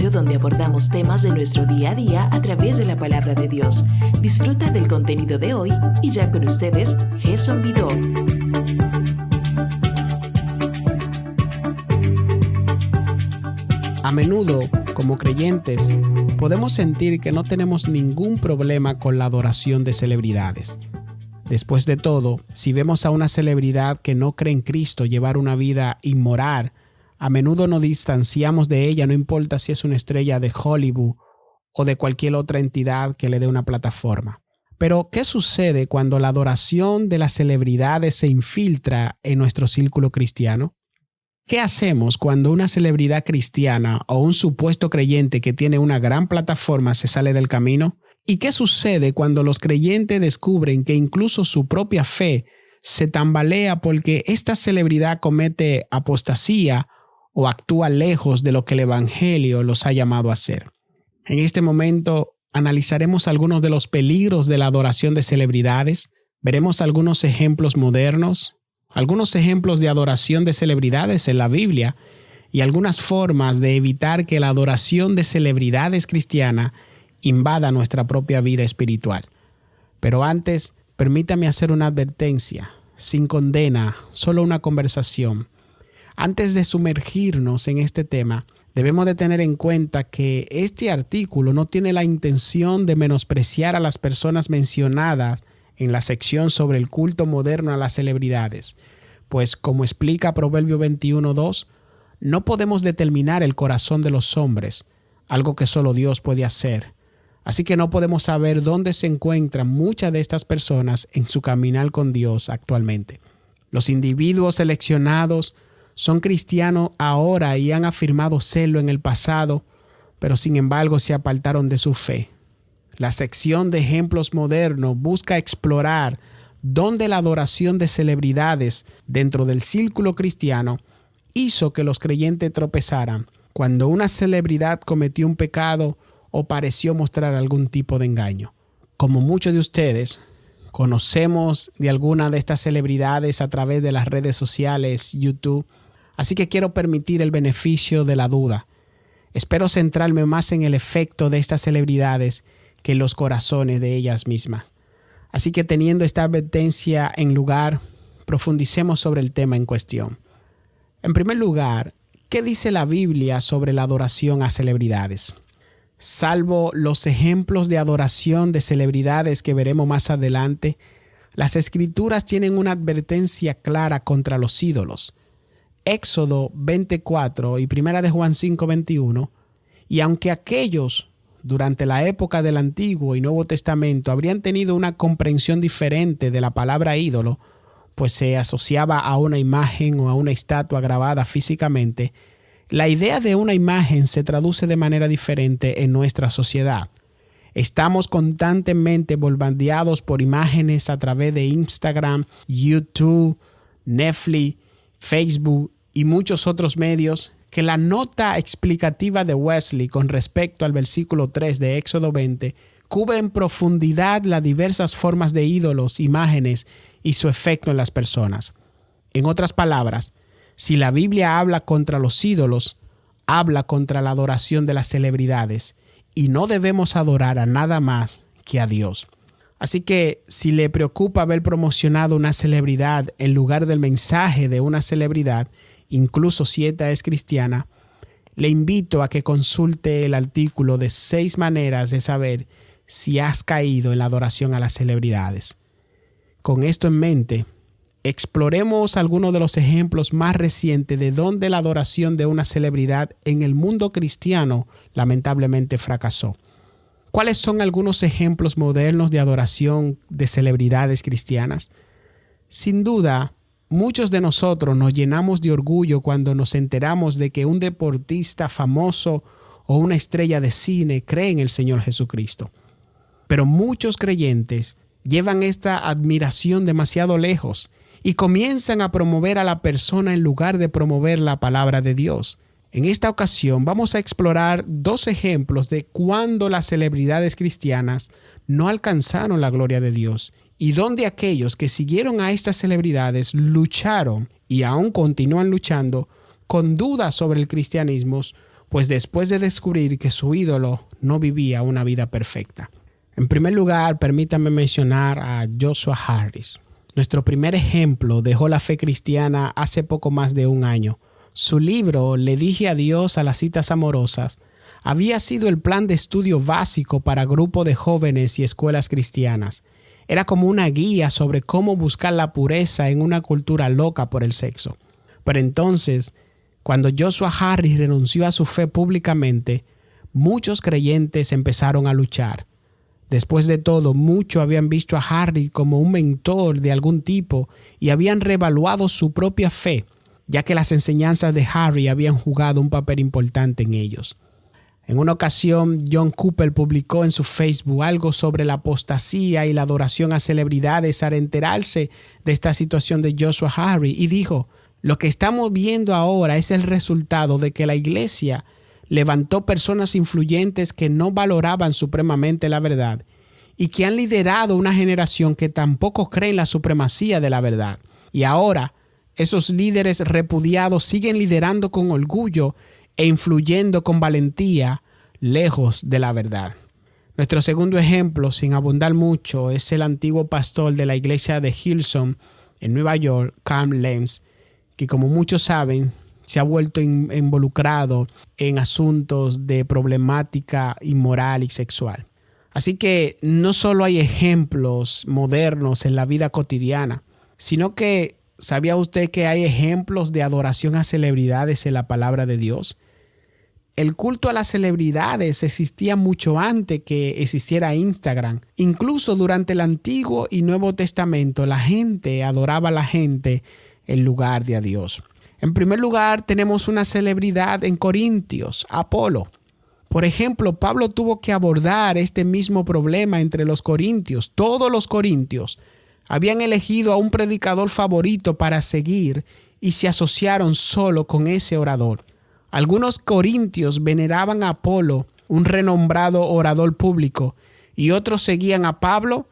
espacio donde abordamos temas de nuestro día a día a través de la palabra de Dios. Disfruta del contenido de hoy y ya con ustedes, Gerson Vidó. A menudo, como creyentes, podemos sentir que no tenemos ningún problema con la adoración de celebridades. Después de todo, si vemos a una celebridad que no cree en Cristo llevar una vida inmoral, a menudo nos distanciamos de ella, no importa si es una estrella de Hollywood o de cualquier otra entidad que le dé una plataforma. Pero, ¿qué sucede cuando la adoración de las celebridades se infiltra en nuestro círculo cristiano? ¿Qué hacemos cuando una celebridad cristiana o un supuesto creyente que tiene una gran plataforma se sale del camino? ¿Y qué sucede cuando los creyentes descubren que incluso su propia fe se tambalea porque esta celebridad comete apostasía o actúa lejos de lo que el Evangelio los ha llamado a hacer? En este momento analizaremos algunos de los peligros de la adoración de celebridades, veremos algunos ejemplos modernos, algunos ejemplos de adoración de celebridades en la Biblia y algunas formas de evitar que la adoración de celebridades cristianas invada nuestra propia vida espiritual. Pero antes, permítame hacer una advertencia, sin condena, solo una conversación. Antes de sumergirnos en este tema, debemos de tener en cuenta que este artículo no tiene la intención de menospreciar a las personas mencionadas en la sección sobre el culto moderno a las celebridades, pues como explica Proverbio 21:2, no podemos determinar el corazón de los hombres, algo que solo Dios puede hacer. Así que no podemos saber dónde se encuentran muchas de estas personas en su caminar con Dios actualmente. Los individuos seleccionados son cristianos ahora y han afirmado serlo en el pasado, pero sin embargo se apartaron de su fe. La sección de ejemplos modernos busca explorar dónde la adoración de celebridades dentro del círculo cristiano hizo que los creyentes tropezaran cuando una celebridad cometió un pecado o pareció mostrar algún tipo de engaño. Como muchos de ustedes, conocemos de alguna de estas celebridades a través de las redes sociales, YouTube, así que quiero permitir el beneficio de la duda. Espero centrarme más en el efecto de estas celebridades que en los corazones de ellas mismas. Así que teniendo esta advertencia en lugar, profundicemos sobre el tema en cuestión. En primer lugar, ¿qué dice la Biblia sobre la adoración a celebridades? Salvo los ejemplos de adoración de celebridades que veremos más adelante, las Escrituras tienen una advertencia clara contra los ídolos. Éxodo 24 y 1 de Juan 5:21, y aunque aquellos durante la época del Antiguo y Nuevo Testamento habrían tenido una comprensión diferente de la palabra ídolo, pues se asociaba a una imagen o a una estatua grabada físicamente, la idea de una imagen se traduce de manera diferente en nuestra sociedad. Estamos constantemente bombardeados por imágenes a través de Instagram, YouTube, Netflix, Facebook y muchos otros medios que la nota explicativa de Wesley con respecto al versículo 3 de Éxodo 20 cubre en profundidad las diversas formas de ídolos, imágenes y su efecto en las personas. En otras palabras, si la Biblia habla contra los ídolos, habla contra la adoración de las celebridades y no debemos adorar a nada más que a Dios. Así que si le preocupa haber promocionado una celebridad en lugar del mensaje de una celebridad, incluso si esta es cristiana, le invito a que consulte el artículo de 6 maneras de saber si has caído en la adoración a las celebridades. Con esto en mente, exploremos algunos de los ejemplos más recientes de donde la adoración de una celebridad en el mundo cristiano lamentablemente fracasó. ¿Cuáles son algunos ejemplos modernos de adoración de celebridades cristianas? Sin duda, muchos de nosotros nos llenamos de orgullo cuando nos enteramos de que un deportista famoso o una estrella de cine cree en el Señor Jesucristo. Pero muchos creyentes llevan esta admiración demasiado lejos y comienzan a promover a la persona en lugar de promover la palabra de Dios. En esta ocasión vamos a explorar 2 ejemplos de cuando las celebridades cristianas no alcanzaron la gloria de Dios y donde aquellos que siguieron a estas celebridades lucharon y aún continúan luchando con dudas sobre el cristianismo pues después de descubrir que su ídolo no vivía una vida perfecta. En primer lugar, permítame mencionar a Joshua Harris. Nuestro primer ejemplo dejó la fe cristiana hace poco más de un año. Su libro, Le dije adiós a las citas amorosas, había sido el plan de estudio básico para grupos de jóvenes y escuelas cristianas. Era como una guía sobre cómo buscar la pureza en una cultura loca por el sexo. Pero entonces, cuando Joshua Harris renunció a su fe públicamente, muchos creyentes empezaron a luchar. Después de todo, muchos habían visto a Harris como un mentor de algún tipo y habían reevaluado su propia fe, ya que las enseñanzas de Harris habían jugado un papel importante en ellos. En una ocasión, John Cooper publicó en su Facebook algo sobre la apostasía y la adoración a celebridades al enterarse de esta situación de Joshua Harris y dijo: lo que estamos viendo ahora es el resultado de que la iglesia levantó personas influyentes que no valoraban supremamente la verdad y que han liderado una generación que tampoco cree en la supremacía de la verdad. Y ahora, esos líderes repudiados siguen liderando con orgullo e influyendo con valentía lejos de la verdad. Nuestro segundo ejemplo, sin abundar mucho, es el antiguo pastor de la iglesia de Hillsong en Nueva York, Carl Lentz, que como muchos saben, se ha vuelto involucrado en asuntos de problemática inmoral y sexual. Así que no solo hay ejemplos modernos en la vida cotidiana, sino que ¿sabía usted que hay ejemplos de adoración a celebridades en la palabra de Dios? El culto a las celebridades existía mucho antes que existiera Instagram. Incluso durante el Antiguo y Nuevo Testamento, la gente adoraba a la gente en lugar de a Dios. En primer lugar, tenemos una celebridad en Corintios, Apolo. Por ejemplo, Pablo tuvo que abordar este mismo problema entre los corintios. Todos los corintios habían elegido a un predicador favorito para seguir y se asociaron solo con ese orador. Algunos corintios veneraban a Apolo, un renombrado orador público, y otros seguían a Pablo.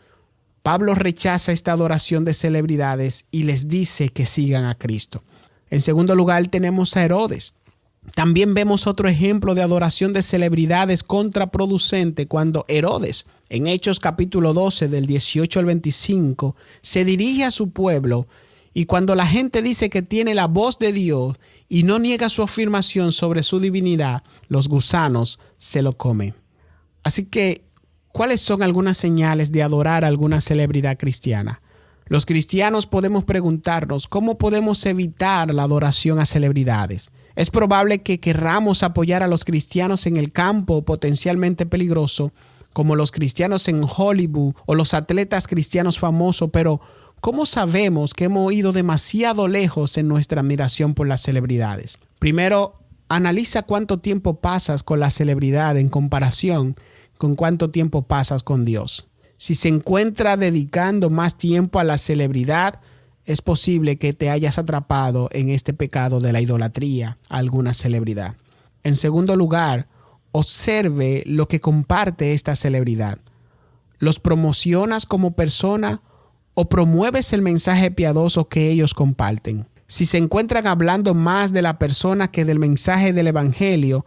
Pablo rechaza esta adoración de celebridades y les dice que sigan a Cristo. En segundo lugar, tenemos a Herodes. También vemos otro ejemplo de adoración de celebridades contraproducente cuando Herodes, en Hechos capítulo 12 del 18 al 25, se dirige a su pueblo y cuando la gente dice que tiene la voz de Dios y no niega su afirmación sobre su divinidad, los gusanos se lo comen. Así que, ¿cuáles son algunas señales de adorar a alguna celebridad cristiana? Los cristianos podemos preguntarnos cómo podemos evitar la adoración a celebridades. Es probable que querramos apoyar a los cristianos en el campo potencialmente peligroso, como los cristianos en Hollywood o los atletas cristianos famosos, pero ¿cómo sabemos que hemos ido demasiado lejos en nuestra admiración por las celebridades? Primero, analiza cuánto tiempo pasas con la celebridad en comparación con cuánto tiempo pasas con Dios. Si se encuentra dedicando más tiempo a la celebridad, es posible que te hayas atrapado en este pecado de la idolatría a alguna celebridad. En segundo lugar, observe lo que comparte esta celebridad. ¿Los promocionas como persona o promueves el mensaje piadoso que ellos comparten? Si se encuentran hablando más de la persona que del mensaje del evangelio,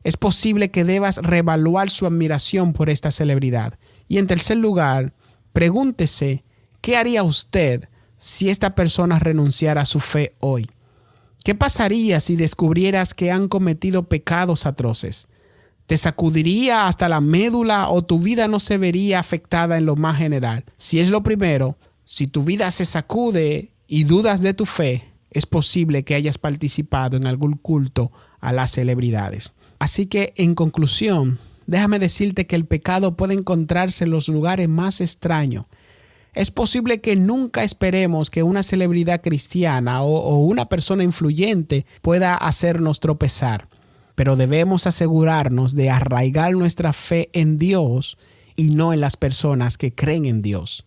es posible que debas reevaluar su admiración por esta celebridad. Y en tercer lugar, pregúntese, ¿qué haría usted si esta persona renunciara a su fe hoy? ¿Qué pasaría si descubrieras que han cometido pecados atroces? ¿Te sacudiría hasta la médula o tu vida no se vería afectada en lo más general? Si es lo primero, si tu vida se sacude y dudas de tu fe, es posible que hayas participado en algún culto a las celebridades. Así que, en conclusión, déjame decirte que el pecado puede encontrarse en los lugares más extraños. Es posible que nunca esperemos que una celebridad cristiana o una persona influyente pueda hacernos tropezar, pero debemos asegurarnos de arraigar nuestra fe en Dios y no en las personas que creen en Dios.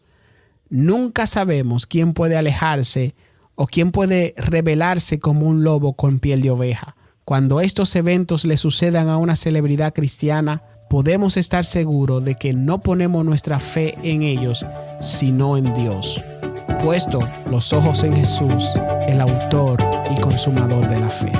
Nunca sabemos quién puede alejarse o quién puede revelarse como un lobo con piel de oveja. Cuando estos eventos le sucedan a una celebridad cristiana, podemos estar seguros de que no ponemos nuestra fe en ellos, sino en Dios. Puesto los ojos en Jesús, el autor y consumador de la fe.